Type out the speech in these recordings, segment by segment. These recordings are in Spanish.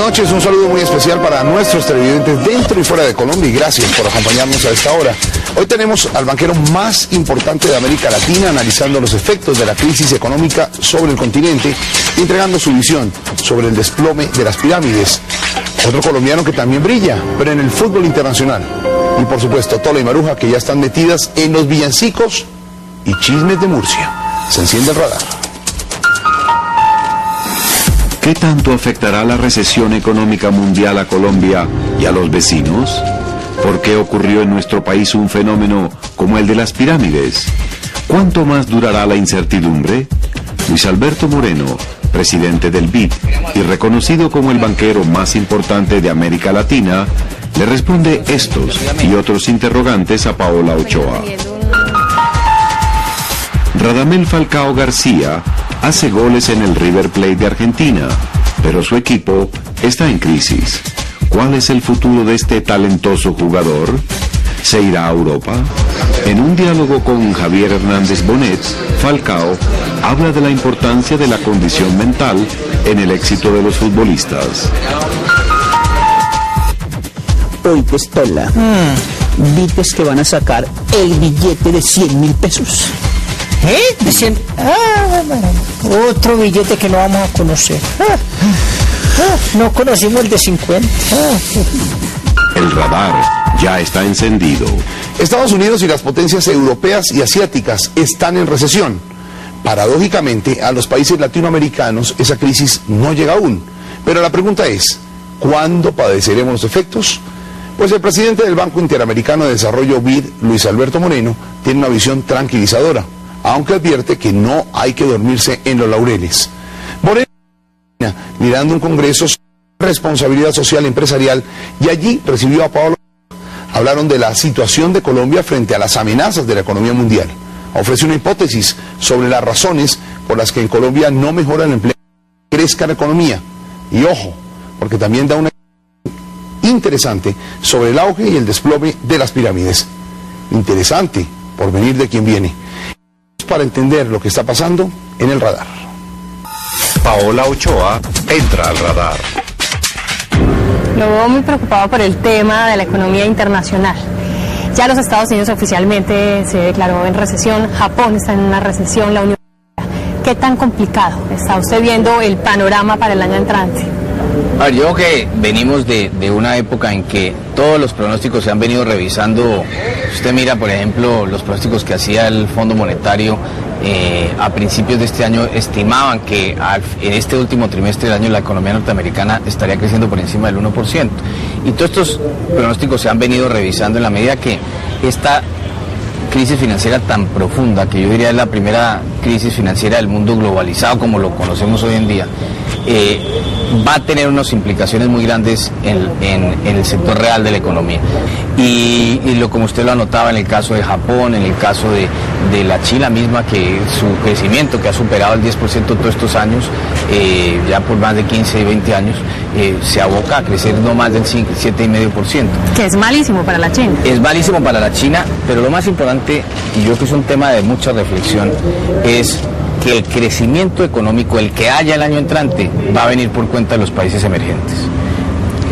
noches, un saludo muy especial para nuestros televidentes dentro y fuera de Colombia y gracias por acompañarnos a esta hora. Hoy tenemos al banquero más importante de América Latina analizando los efectos de la crisis económica sobre el continente y entregando su visión sobre el desplome de las pirámides. Otro colombiano que también brilla, pero en el fútbol internacional. Y por supuesto Tola y Maruja, que ya están metidas en los villancicos y chismes de Murcia. Se enciende el radar. ¿Qué tanto afectará la recesión económica mundial a Colombia y a los vecinos? ¿Por qué ocurrió en nuestro país un fenómeno como el de las pirámides? ¿Cuánto más durará la incertidumbre? Luis Alberto Moreno, presidente del BID y reconocido como el banquero más importante de América Latina, le responde estos y otros interrogantes a Paola Ochoa. Radamel Falcao García hace goles en el River Plate de Argentina, pero su equipo está en crisis. ¿Cuál es el futuro de este talentoso jugador? ¿Se irá a Europa? En un diálogo con Javier Hernández Bonet, Falcao habla de la importancia de la condición mental en el éxito de los futbolistas. Hoy pues Tola, vi pues que van a sacar el billete de 100.000 pesos. ¿Eh? De 100. Otro billete que no vamos a conocer. No conocimos el de 50. El radar ya está encendido. Estados Unidos y las potencias europeas y asiáticas están en recesión. Paradójicamente, a los países latinoamericanos esa crisis no llega aún. Pero la pregunta es, ¿cuándo padeceremos los efectos? Pues el presidente del Banco Interamericano de Desarrollo BID, Luis Alberto Moreno, tiene una visión tranquilizadora, aunque advierte que no hay que dormirse en los laureles. Moreno, mirando un congreso sobre responsabilidad social empresarial, y allí recibió a Paolo. Hablaron de la situación de Colombia frente a las amenazas de la economía mundial. Ofrece una hipótesis sobre las razones por las que en Colombia no mejora el empleo, crezca la economía. Y ojo, porque también da una interesante sobre el auge y el desplome de las pirámides. Interesante, por venir de quien viene. Para entender lo que está pasando en el radar. Paola Ochoa entra al radar. Lo veo muy preocupado por el tema de la economía internacional. Ya los Estados Unidos oficialmente se declaró en recesión, Japón está en una recesión, la Unión Europea. ¿Qué tan complicado está usted viendo el panorama para el año entrante? A ver, yo creo que venimos de una época en que todos los pronósticos se han venido revisando. Usted mira, por ejemplo, los pronósticos que hacía el Fondo Monetario a principios de este año estimaban que en este último trimestre del año la economía norteamericana estaría creciendo por encima del 1%. Y todos estos pronósticos se han venido revisando en la medida que esta crisis financiera tan profunda, que yo diría es la primera crisis financiera del mundo globalizado como lo conocemos hoy en día, va a tener unas implicaciones muy grandes en el sector real de la economía. Y como usted lo anotaba en el caso de Japón, en el caso de la China misma, que su crecimiento que ha superado el 10% todos estos años, ya por más de 15 y 20 años, se aboca a crecer no más del 7,5%. Que es malísimo para la China. Es malísimo para la China, pero lo más importante, y yo creo que es un tema de mucha reflexión, es que el crecimiento económico, el que haya el año entrante, va a venir por cuenta de los países emergentes.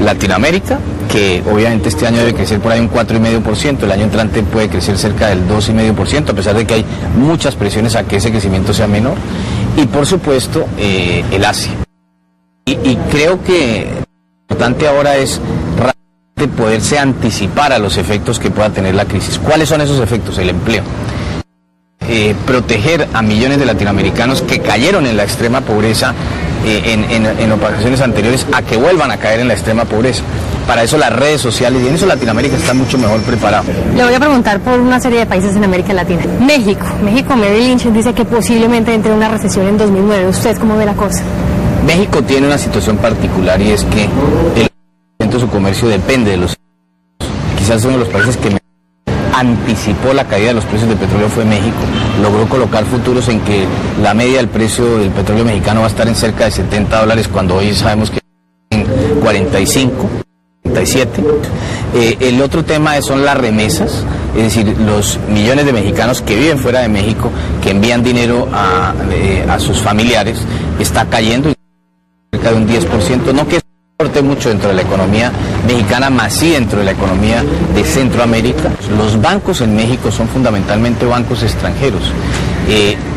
Latinoamérica, que obviamente este año debe crecer por ahí un 4,5%, el año entrante puede crecer cerca del 2,5%, a pesar de que hay muchas presiones a que ese crecimiento sea menor, y por supuesto el Asia. Y creo que lo importante ahora es realmente poderse anticipar a los efectos que pueda tener la crisis. ¿Cuáles son esos efectos? El empleo. Proteger a millones de latinoamericanos que cayeron en la extrema pobreza en ocasiones anteriores a que vuelvan a caer en la extrema pobreza. Para eso las redes sociales y en eso Latinoamérica está mucho mejor preparado. Le voy a preguntar por una serie de países en América Latina. México, Merrill Lynch dice que posiblemente entre en una recesión en 2009. ¿Usted cómo ve la cosa? México tiene una situación particular y es que el de su comercio depende de los... Quizás uno de los países que anticipó la caída de los precios del petróleo fue México. Logró colocar futuros en que la media del precio del petróleo mexicano va a estar en cerca de $70 cuando hoy sabemos que en 45, 47. El otro tema son las remesas, es decir, los millones de mexicanos que viven fuera de México, que envían dinero a sus familiares, está cayendo cerca de un 10%, no que aporte mucho dentro de la economía mexicana, más sí dentro de la economía de Centroamérica. Los bancos en México son fundamentalmente bancos extranjeros.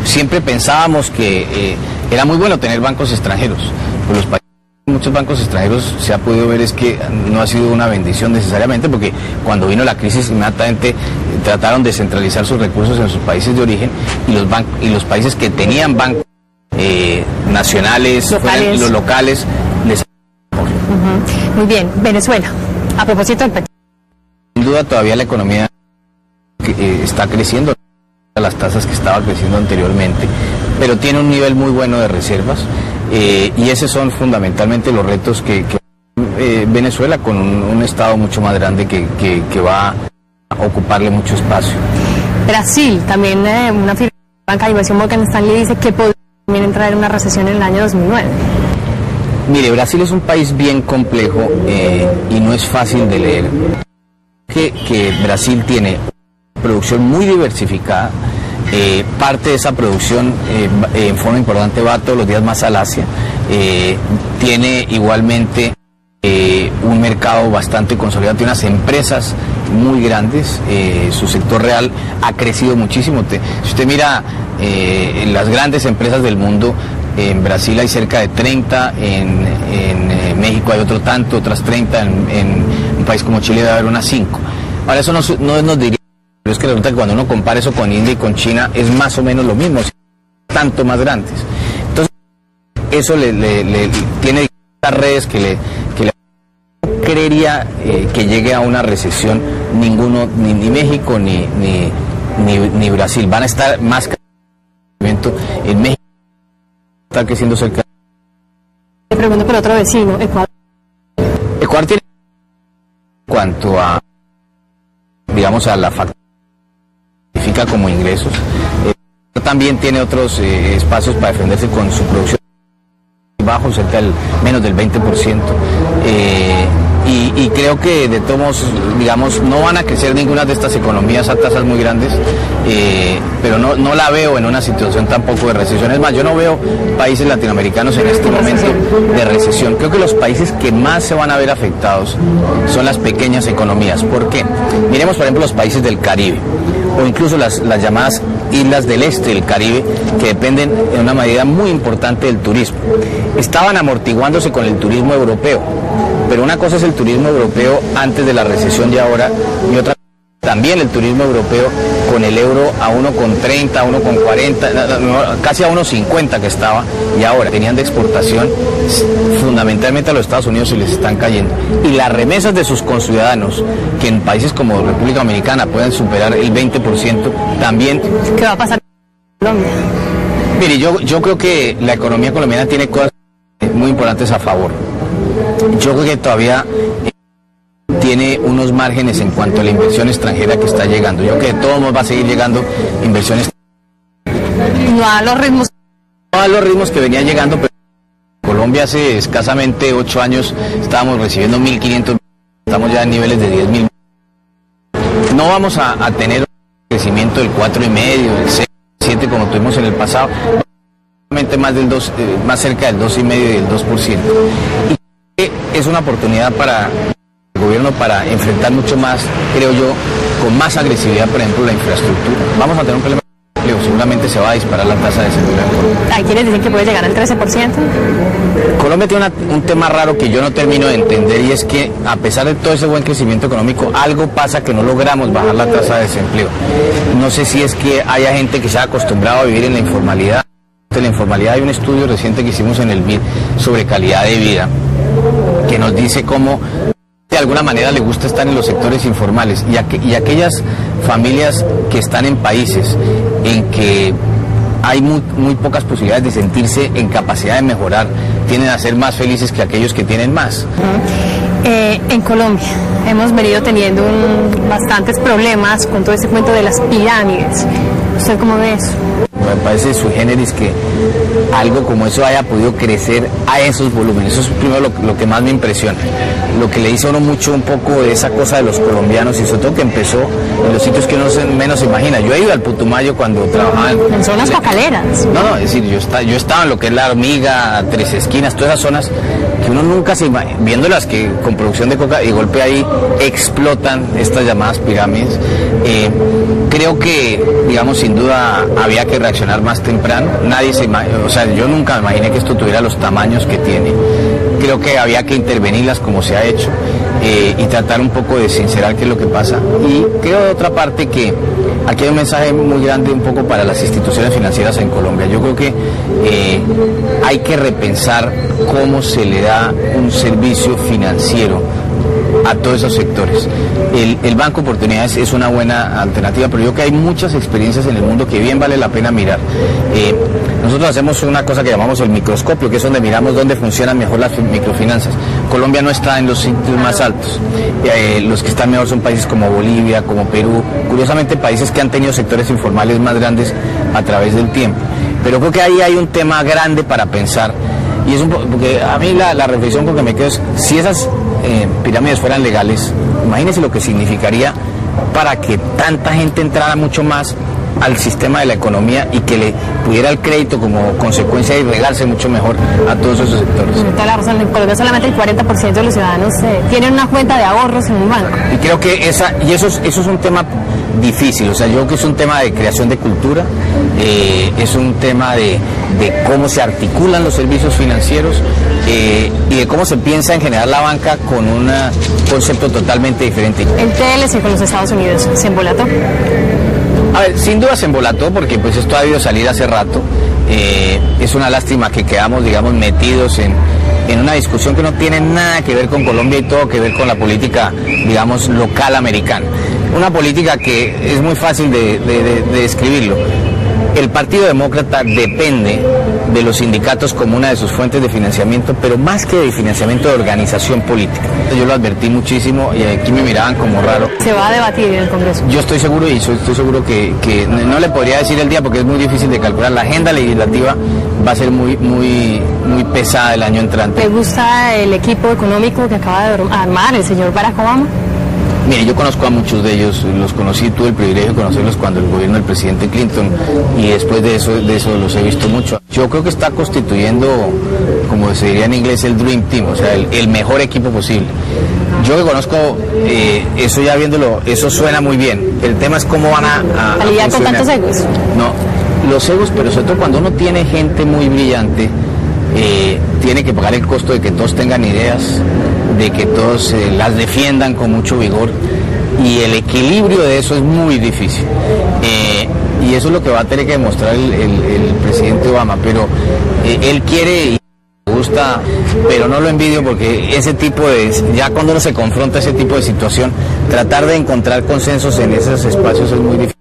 Siempre pensábamos que era muy bueno tener bancos extranjeros. Pues muchos bancos extranjeros se ha podido ver es que no ha sido una bendición necesariamente, porque cuando vino la crisis inmediatamente trataron de centralizar sus recursos en sus países de origen, y los países que tenían bancos nacionales, los locales, les... Muy bien, Venezuela, a propósito del petróleo. Sin duda todavía la economía está creciendo a las tasas que estaba creciendo anteriormente, pero tiene un nivel muy bueno de reservas, y esos son fundamentalmente los retos que Venezuela, con un estado mucho más grande que va a ocuparle mucho espacio. Brasil, también una firma de banca de inversión Morgan Stanley dice que podría también entrar en una recesión en el año 2009. Mire, Brasil es un país bien complejo y no es fácil de leer. Que Brasil tiene una producción muy diversificada, parte de esa producción en forma importante va todos los días más al Asia, tiene igualmente un mercado bastante consolidado, tiene unas empresas muy grandes, su sector real ha crecido muchísimo. Si usted mira las grandes empresas del mundo, en Brasil hay cerca de 30, en México hay otro tanto, otras 30, en un país como Chile debe haber unas 5. Ahora eso no nos diría, pero es que resulta que cuando uno compara eso con India y con China es más o menos lo mismo, tanto más grandes. Entonces eso le tiene distintas redes que le creería que llegue a una recesión ninguno, ni México ni Brasil. Van a estar más en México, está creciendo cerca. Le pregunto por otro vecino, Ecuador. Ecuador tiene, en cuanto a, digamos, a la factura como ingresos, también tiene otros espacios para defenderse con su producción bajo, cerca del menos del 20%, y creo que de todos modos, digamos, no van a crecer ninguna de estas economías a tasas muy grandes, pero no la veo en una situación tampoco de recesión. Es más, yo no veo países latinoamericanos en este momento de recesión. Creo que los países que más se van a ver afectados son las pequeñas economías. ¿Por qué? Miremos, por ejemplo, los países del Caribe, o incluso las llamadas islas del este del Caribe, que dependen en una medida muy importante del turismo. Estaban amortiguándose con el turismo europeo, pero una cosa es el turismo europeo antes de la recesión y ahora, y otra también el turismo europeo con el euro a 1,30, a 1,40, casi a 1,50 que estaba, y ahora tenían de exportación fundamentalmente a los Estados Unidos y les están cayendo. Y las remesas de sus conciudadanos, que en países como República Dominicana pueden superar el 20%, también. ¿Qué va a pasar en Colombia? Mire, yo creo que la economía colombiana tiene cosas muy importantes a favor. Yo creo que todavía tiene unos márgenes en cuanto a la inversión extranjera que está llegando. Yo creo que de todos modos va a seguir llegando inversión extranjera. No a los ritmos que venía llegando, pero Colombia hace escasamente 8 años estábamos recibiendo 1.500, estamos ya en niveles de 10.000. No vamos a tener un crecimiento del 4,5, del 6, 7 como tuvimos en el pasado, más del 2, más cerca del 2,5 y del 2%. Y es una oportunidad para el gobierno para enfrentar mucho más, creo yo, con más agresividad, por ejemplo, la infraestructura. Vamos a tener un problema de empleo, seguramente se va a disparar la tasa de desempleo en Colombia. ¿Hay quienes dicen que puede llegar al 13%? Colombia tiene un tema raro que yo no termino de entender, y es que a pesar de todo ese buen crecimiento económico, algo pasa que no logramos bajar la tasa de desempleo. No sé si es que haya gente que se ha acostumbrado a vivir en la informalidad. En la informalidad hay un estudio reciente que hicimos en el BID sobre calidad de vida, que nos dice cómo de alguna manera le gusta estar en los sectores informales, y aquellas familias que están en países en que hay muy pocas posibilidades de sentirse en capacidad de mejorar, tienden a ser más felices que aquellos que tienen más. En Colombia hemos venido teniendo bastantes problemas con todo este cuento de las pirámides. ¿Usted cómo ve eso? Me parece sui generis que algo como eso haya podido crecer a esos volúmenes. Eso es primero lo que más me impresiona. Lo que le dice a uno mucho un poco de esa cosa de los colombianos, y sobre todo que empezó en los sitios que uno menos se imagina. Yo he ido al Putumayo cuando trabajaba en zonas cocaleras. No, es decir, yo estaba en lo que es La Hormiga, Tres Esquinas, todas esas zonas que que uno nunca se imagina, viéndolas que con producción de coca y golpe ahí explotan estas llamadas pirámides. Creo que, digamos, sin duda había que reaccionar más temprano. Nadie se imagina, o sea, yo nunca me imaginé que esto tuviera los tamaños que tiene. Creo que había que intervenirlas como se ha hecho y tratar un poco de sincerar qué es lo que pasa. Y creo de otra parte que aquí hay un mensaje muy grande un poco para las instituciones financieras en Colombia. Yo creo que hay que repensar cómo se le da un servicio financiero a todos esos sectores. El Banco Oportunidades es una buena alternativa, pero yo creo que hay muchas experiencias en el mundo que bien vale la pena mirar. Nosotros hacemos una cosa que llamamos el microscopio, que es donde miramos dónde funcionan mejor las microfinanzas. Colombia no está en los sitios más altos. Los que están mejor son países como Bolivia, como Perú, curiosamente países que han tenido sectores informales más grandes a través del tiempo. Pero creo que ahí hay un tema grande para pensar, y es porque a mí la reflexión con que me quedo es, si esas pirámides fueran legales, imagínense lo que significaría para que tanta gente entrara mucho más al sistema de la economía y que le pudiera el crédito como consecuencia de regarse mucho mejor a todos esos sectores. Toda la razón, en Colombia solamente el 40% de los ciudadanos tienen una cuenta de ahorros en un banco. Y creo que eso es un tema difícil, o sea, yo creo que es un tema de creación de cultura, es un tema de cómo se articulan los servicios financieros y de cómo se piensa en generar la banca con un concepto totalmente diferente. El TLC con los Estados Unidos, ¿se embolató? A ver, sin duda se embolató porque pues esto ha debido salir hace rato. Es una lástima que quedamos, digamos, metidos en una discusión que no tiene nada que ver con Colombia y todo que ver con la política, digamos, local americana. Una política que es muy fácil de describirlo. El Partido Demócrata depende de los sindicatos como una de sus fuentes de financiamiento, pero más que de financiamiento, de organización política. Yo lo advertí muchísimo y aquí me miraban como raro. ¿Se va a debatir en el Congreso? Yo estoy seguro estoy seguro que no le podría decir el día porque es muy difícil de calcular. La agenda legislativa va a ser muy pesada el año entrante. ¿Le gusta el equipo económico que acaba de armar el señor Barack Obama? Mire, yo conozco a muchos de ellos, los conocí, tuve el privilegio de conocerlos cuando el gobierno del presidente Clinton y después de eso los he visto mucho. Yo creo que está constituyendo, como se diría en inglés, el Dream Team, o sea, el mejor equipo posible. Yo que conozco, eso ya viéndolo, eso suena muy bien. El tema es cómo van a lidiar con tantos egos. No, los egos, pero sobre todo cuando uno tiene gente muy brillante, tiene que pagar el costo de que todos tengan ideas, de que todos las defiendan con mucho vigor, y el equilibrio de eso es muy difícil. Y eso es lo que va a tener que demostrar el presidente Obama, pero él quiere y le gusta, pero no lo envidio porque ese tipo ya cuando uno se confronta a ese tipo de situación, tratar de encontrar consensos en esos espacios es muy difícil.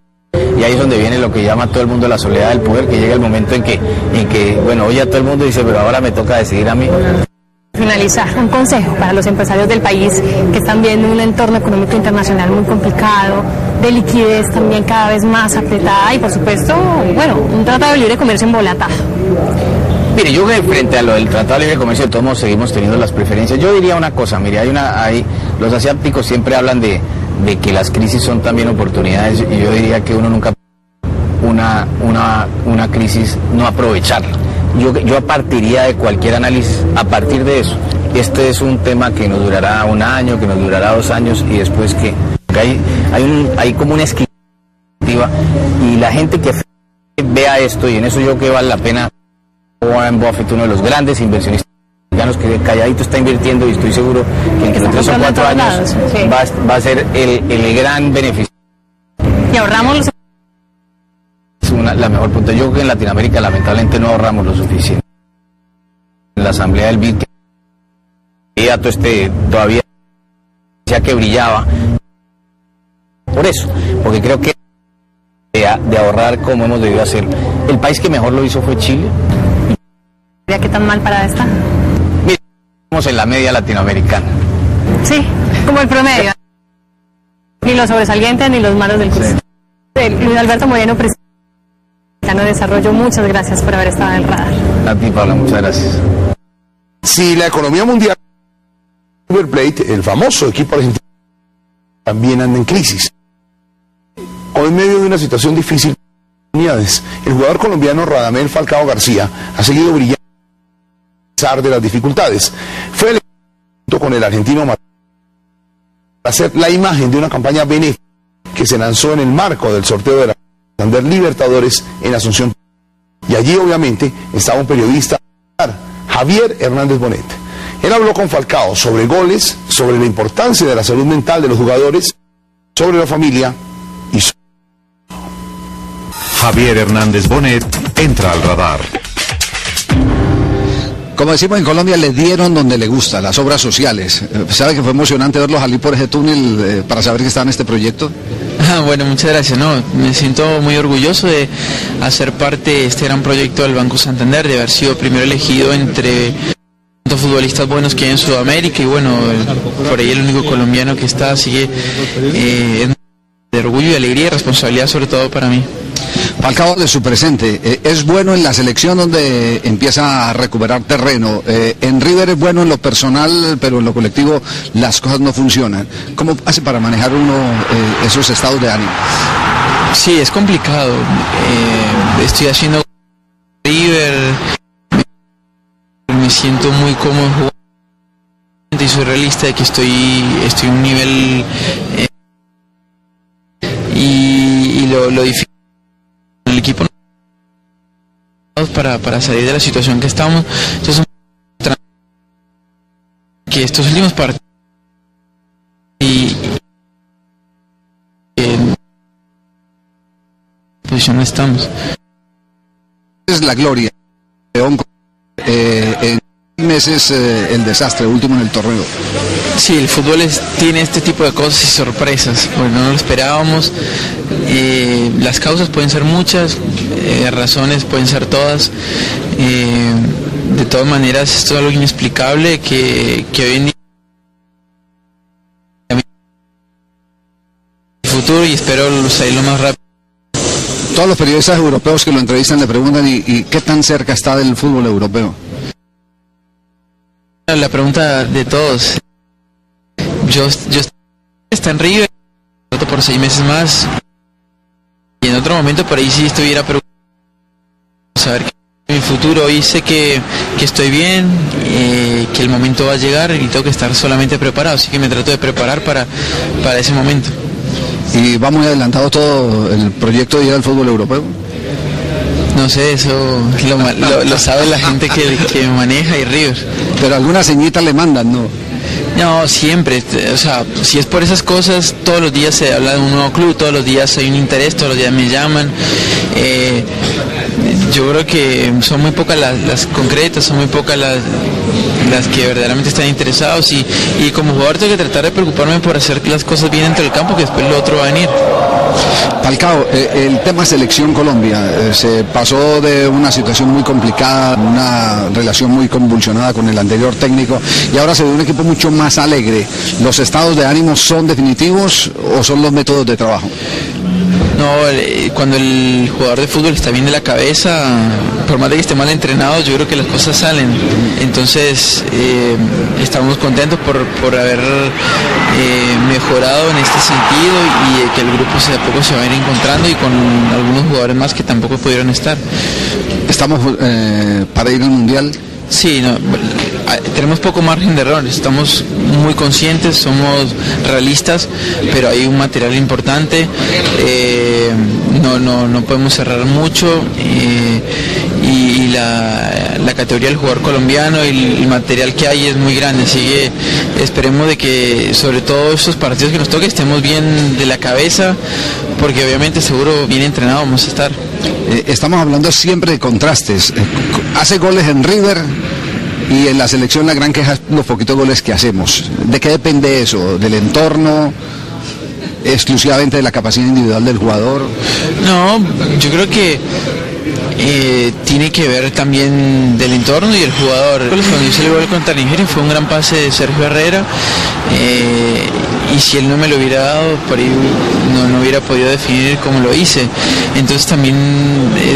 Y ahí es donde viene lo que llama todo el mundo la soledad del poder, que llega el momento en que bueno, hoy ya todo el mundo dice, pero ahora me toca decidir a mí. Finalizar, un consejo para los empresarios del país que están viendo un entorno económico internacional muy complicado, de liquidez también cada vez más apretada y por supuesto, bueno, un tratado de libre comercio embolatado. Mire, yo que frente a lo del Tratado de Libre Comercio de todos modos seguimos teniendo las preferencias. Yo diría una cosa, mire, los asiáticos siempre hablan de que las crisis son también oportunidades y yo diría que uno nunca una crisis no aprovecharla. Yo partiría de cualquier análisis a partir de eso. Este es un tema que nos durará un año, que nos durará 2 años y después que hay como una esquiva y la gente que vea esto, y en eso yo creo que vale la pena. Warren Buffett, uno de los grandes inversionistas americanos que calladito está invirtiendo y estoy seguro que entre 3 o 4 años sí, va a ser el gran beneficio. Y ahorramos los... la mejor punta. Yo creo que en Latinoamérica lamentablemente no ahorramos lo suficiente. En la asamblea del BID, todavía decía que brillaba. Por eso, porque creo que de ahorrar como hemos debido hacer. El país que mejor lo hizo fue Chile. ¿Qué tan mal para esta? Mira, estamos en la media latinoamericana. Sí, como el promedio. Ni los sobresalientes ni los malos del curso. Sí. Luis Alberto Moreno, presidente de Desarrollo, muchas gracias por haber estado en el radar. A ti, Paula, muchas gracias. Si la economía mundial, River Plate, el famoso equipo argentino, también anda en crisis. Hoy en medio de una situación difícil, el jugador colombiano Radamel Falcao García ha seguido brillando pesar de las dificultades. Fue elegido junto con el argentino para hacer la imagen de una campaña benéfica que se lanzó en el marco del sorteo de la Santander Libertadores en Asunción. Y allí obviamente estaba un periodista, Javier Hernández Bonet. Él habló con Falcao sobre goles, sobre la importancia de la salud mental de los jugadores, sobre la familia y sobre... Javier Hernández Bonet entra al radar. Como decimos en Colombia, le dieron donde le gusta, las obras sociales. ¿Sabe que fue emocionante verlos salir por ese túnel para saber que estaba en este proyecto? Bueno, muchas gracias. No, me siento muy orgulloso de hacer parte de este gran proyecto del Banco Santander, de haber sido primero elegido entre tantos futbolistas buenos que hay en Sudamérica y bueno, por ahí el único colombiano que está, así que es de orgullo y alegría y responsabilidad sobre todo para mí. Falcao, de su presente, es bueno en la selección donde empieza a recuperar terreno, en River es bueno en lo personal, pero en lo colectivo las cosas no funcionan. ¿Cómo hace para manejar uno esos estados de ánimo? Sí, es complicado, estoy haciendo River, me siento muy cómodo jugando y soy realista de que estoy en un nivel y lo difícil el equipo para salir de la situación que estamos. Entonces que estos últimos partidos y en posición no estamos. Es la gloria en meses el desastre último en el torneo. Sí, el fútbol tiene este tipo de cosas y sorpresas, bueno, no lo esperábamos. Las causas pueden ser muchas, razones pueden ser todas. De todas maneras, esto es algo inexplicable que hoy en día el futuro y espero salir lo más rápido. Todos los periodistas europeos que lo entrevistan le preguntan ¿y qué tan cerca está del fútbol europeo? La pregunta de todos. Yo está en River por 6 meses más y en otro momento por ahí sí estuviera preguntando saber que mi futuro. Hoy sé que estoy bien, que el momento va a llegar y tengo que estar solamente preparado, así que me trato de preparar para ese momento. ¿Y va muy adelantado todo el proyecto de ir al fútbol europeo? No sé, eso lo sabe la gente que maneja y River. Pero alguna ceñita le mandan, ¿no? No, siempre, o sea, si es por esas cosas, todos los días se habla de un nuevo club, todos los días hay un interés, todos los días me llaman. Yo creo que son muy pocas las concretas, son muy pocas las que verdaderamente están interesados y como jugador tengo que tratar de preocuparme por hacer las cosas bien dentro del campo, que después lo otro va a venir. Falcao, el tema Selección Colombia, se pasó de una situación muy complicada, una relación muy convulsionada con el anterior técnico y ahora se ve un equipo mucho más alegre. ¿Los estados de ánimo son definitivos o son los métodos de trabajo? No, cuando el jugador de fútbol está bien de la cabeza, por más de que esté mal entrenado, yo creo que las cosas salen. Entonces, estamos contentos por haber mejorado en este sentido y que el grupo de a poco se va a ir encontrando y con algunos jugadores más que tampoco pudieron estar. ¿Estamos para ir al Mundial? Sí, no, tenemos poco margen de error, estamos muy conscientes, somos realistas, pero hay un material importante, no podemos cerrar mucho y la categoría del jugador colombiano y el material que hay es muy grande, así que esperemos de que sobre todo estos partidos que nos toque estemos bien de la cabeza, porque obviamente seguro bien entrenados vamos a estar. Estamos hablando siempre de contrastes. Hace goles en River y en la selección la gran queja es los poquitos goles que hacemos. ¿De qué depende eso? ¿Del entorno? ¿Exclusivamente de la capacidad individual del jugador? No, yo creo que tiene que ver también del entorno y el jugador. Cuando hice el gol contra Nigeria fue un gran pase de Sergio Herrera y si él no me lo hubiera dado, por ahí no hubiera podido definir cómo lo hice. Entonces también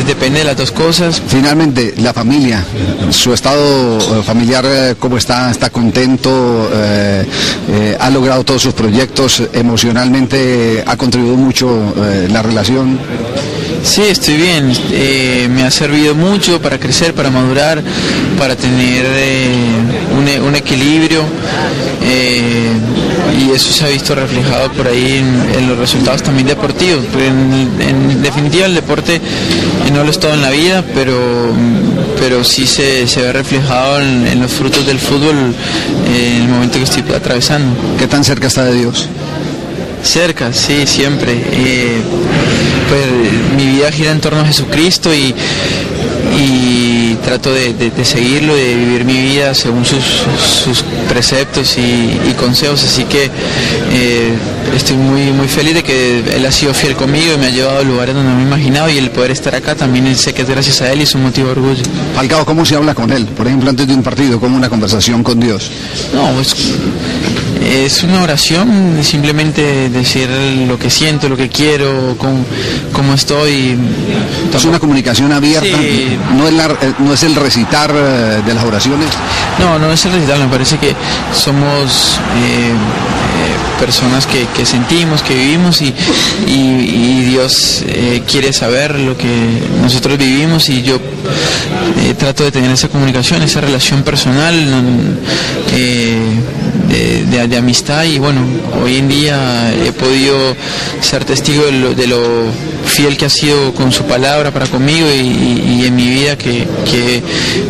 depende de las dos cosas. Finalmente, la familia, su estado familiar, ¿cómo está? ¿Está contento? ¿Ha logrado todos sus proyectos? ¿Emocionalmente ha contribuido mucho la relación? Sí, estoy bien. Me ha servido mucho para crecer, para madurar, para tener un equilibrio. Y eso se ha visto reflejado por ahí en los resultados también deportivos. En definitiva el deporte no lo es todo en la vida, pero sí se ve reflejado en los frutos del fútbol en el momento que estoy atravesando. ¿Qué tan cerca está de Dios? Cerca, sí, siempre. Pues mi vida gira en torno a Jesucristo y trato de seguirlo, de vivir mi vida según sus preceptos y consejos, así que estoy muy feliz de que Él ha sido fiel conmigo y me ha llevado a lugares donde no me he imaginado, y el poder estar acá también sé que es gracias a Él y es un motivo de orgullo. Falcao, ¿cómo se habla con Él? Por ejemplo, antes de un partido, ¿cómo una conversación con Dios? No, es una oración, simplemente decir lo que siento, lo que quiero, cómo estoy. Es una comunicación abierta, sí. No es el recitar de las oraciones. No es el recitar, me parece que somos personas que sentimos, que vivimos y Dios quiere saber lo que nosotros vivimos, y yo trato de tener esa comunicación, esa relación personal de amistad, y bueno, hoy en día he podido ser testigo de lo fiel que ha sido con su palabra para conmigo y en mi vida que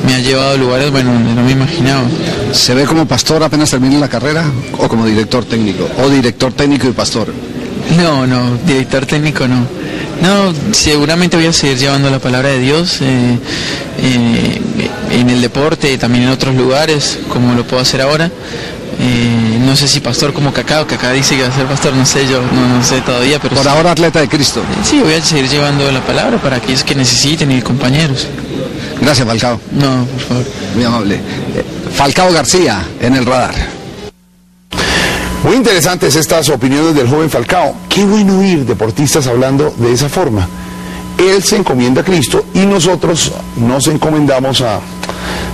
me ha llevado a lugares, bueno, donde no me imaginaba. ¿Se ve como pastor apenas termine la carrera o como director técnico? ¿O director técnico y pastor? No, director técnico no. No, seguramente voy a seguir llevando la palabra de Dios en el deporte y también en otros lugares, como lo puedo hacer ahora. No sé si pastor como Kaká dice que va a ser pastor, no sé, yo no sé todavía, pero por sí, ahora atleta de Cristo. Sí, voy a seguir llevando la palabra para aquellos que necesiten y compañeros. Gracias, Falcao. No, por favor. Muy amable. Falcao García, en el radar. Muy interesantes estas opiniones del joven Falcao. Qué bueno oír deportistas hablando de esa forma. Él se encomienda a Cristo y nosotros nos encomendamos a...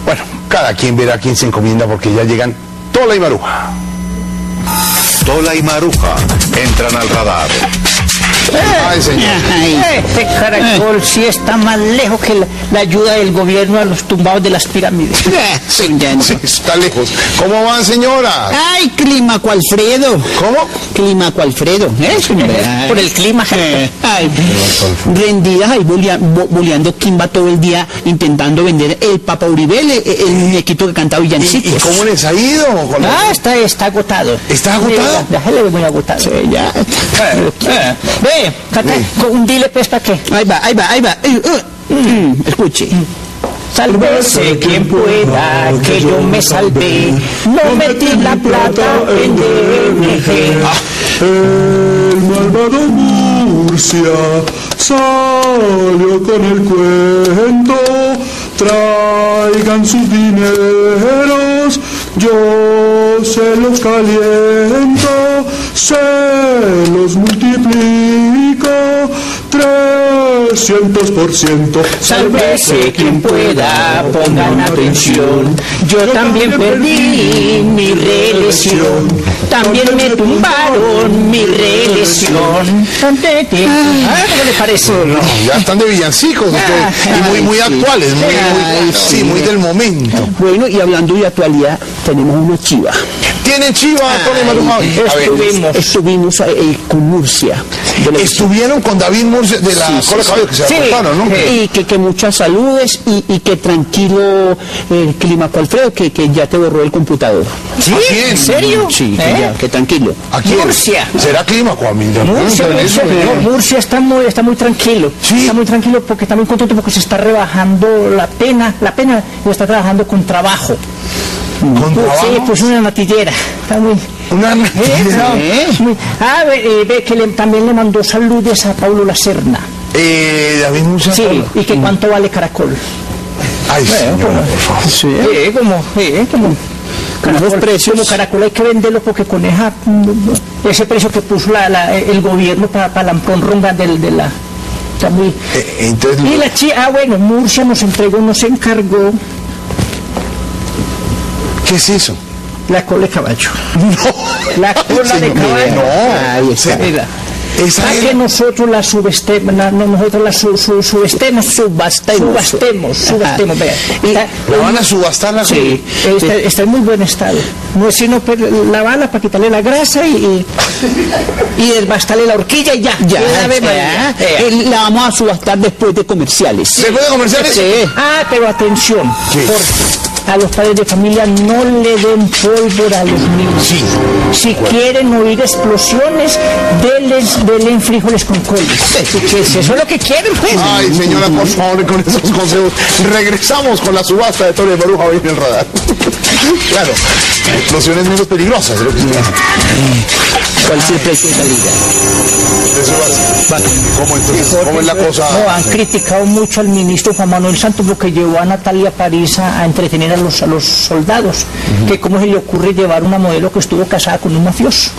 Bueno, cada quien verá a quién se encomienda, porque ya llegan Tola y Maruja. Tola y Maruja entran al radar. Ay, señor. Este Caracol sí está más lejos que la ayuda del gobierno a los tumbados de las pirámides. Sí, está lejos. ¿Cómo van, señora? Ay, Clímaco Alfredo. ¿Cómo? Clímaco Alfredo, Por el clima. Ay, rendidas ahí boleando Kimba todo el día intentando vender el Papa Uribe, el muñequito que cantaba ¿Y villancicos. cómo les ha ido? Está agotado. ¿Está agotado? Déjale muy agotado. Sí, ya. Ve, canta, dile pues para qué. Ahí va. Escuche. Sálvese quien pueda, que yo me salvé. No metí la plata en DNG. El malvado Murcia salió con el cuento. Traigan sus dineros, yo se los caliento, se los multiplico 300%. Sálvese quien pueda, pongan atención. Yo también perdí mi reelección. También me tumbaron mi reelección. ¿Cómo le parece? No, ya están de villancicos ustedes, y muy actuales, muy del momento. Bueno, y hablando de actualidad, tenemos una chiva. ¿Tienen chiva, Tola y Maruja? Estuvimos con Murcia. Estuvieron con David Murcia de la Cola Caballo, que se aportaron, ¿no? Y que muchas saludes y que tranquilo el Clímaco Alfredo, que ya te borró el computador. ¿Sí? ¿A quién? ¿En serio? Sí, que tranquilo. ¿A quién? Murcia. ¿Será Clímaco? A mí Murcia está muy tranquilo. Sí. Está muy tranquilo porque está muy contento porque se está rebajando la pena y está trabajando con trabajo. ¿Con trabajo? Sí, pues una natillera. Está muy... ¿Una natillera? Ve que también le mandó saludos a Paulo Lacerna. David Murcia. Sí, y que cuánto vale Caracol. Ay, señora, por favor. Sí, como como Caracol hay que venderlo porque con ese precio que puso el gobierno para la ronda de la... Está muy... Entonces, y la chica, Murcia nos encargó... ¿qué es eso? La cola de caballo. No. La cola de caballo. No. Ahí está. Mira. Esa Para es. que nosotros la subestemos, subastemos, vea. ¿La van a subastar la Sí, está en muy buen estado. No es sino lavarla para quitarle la grasa y desbastarle la horquilla y ya. La vamos a subastar después de comerciales. ¿Después de comerciales? Sí. Ah, pero atención, Sí. a los padres de familia no le den pólvora a los niños. Sí. Si quieren oír explosiones, denle frijoles con coles. Que eso es lo que quieren, pues. Ay, señora, por favor, con esos consejos. Regresamos con la subasta de Toro de Baruja hoy en el radar. Claro, explosiones menos peligrosas, es lo que se llama. ¿Cuál es el precio de salida? De subasta. ¿Cómo entonces? ¿Cómo es la cosa? No, han criticado mucho al ministro Juan Manuel Santos porque llevó a Natalia París a entretener a los soldados. Que cómo se le ocurre llevar una modelo que estuvo casada con un mafioso.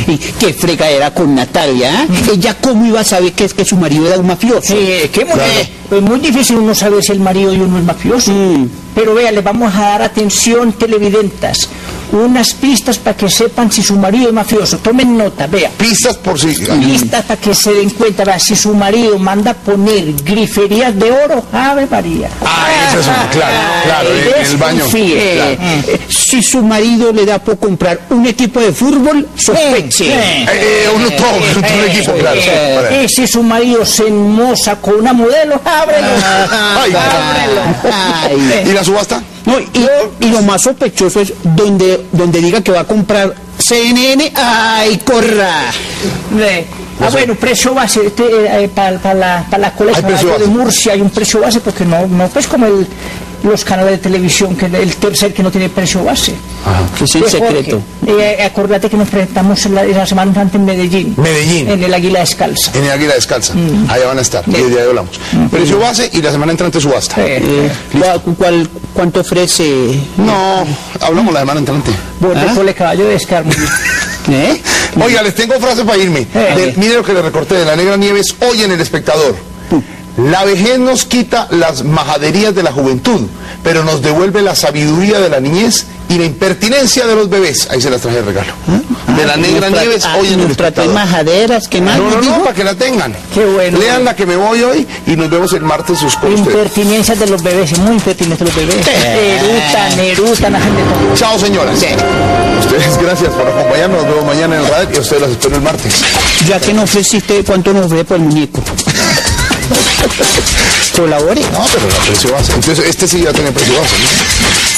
Y qué fregadera con Natalia, ¿eh? Ella cómo iba a saber que su marido era un mafioso. Pues muy difícil uno saber si el marido de uno es mafioso. Pero vea, le vamos a dar atención, televidentas, unas pistas para que sepan si su marido es mafioso. Tomen nota, vea. Pistas por si... Pistas para que se den cuenta, vea, si su marido manda poner griferías de oro, Ave María. Eso es claro, en el baño. Desconfíe. Si su marido le da por comprar un equipo de fútbol, sospeche. Todo equipo, claro. Y si su marido se enmoza con una modelo, ábrelo. ¿Y la subasta? No, y lo más sospechoso es donde diga que va a comprar CNN, ¡ay, corra! Bueno, precio base, para la colección de Murcia hay un precio base porque no pues como los canales de televisión, que el tercer que no tiene precio base. Es el secreto. Acordate que nos presentamos la semana antes en Medellín. En el Águila Descalza. En el Águila Descalza. Allá van a estar. Y de ahí hablamos. Precio base y la semana entrante subasta. ¿Cuánto ofrece? No, hablamos la semana entrante. Borde caballo de descargo. Oiga, les tengo frase para irme. Mire lo que le recorté de la Negra Nieves hoy en El Espectador. La vejez nos quita las majaderías de la juventud, pero nos devuelve la sabiduría de la niñez y la impertinencia de los bebés. Ahí se las traje de regalo. De la Negra Nieves hoy en El Espectador. Majaderas, ¿qué más? No, para que la tengan. Qué bueno. Lean la que me voy hoy y nos vemos el martes sus cosas. Impertinencias de los bebés, muy impertinentes los bebés. Erutan, hacen de todo. Chao, señoras. Ustedes, gracias por acompañarnos. Nos vemos mañana en el radio y a ustedes los espero el martes. Ya que no ofreciste, ¿cuánto nos ofrece por el muñeco? ¿Colabore? No, pero la precio base. Entonces, este sí ya tiene precio base, ¿no?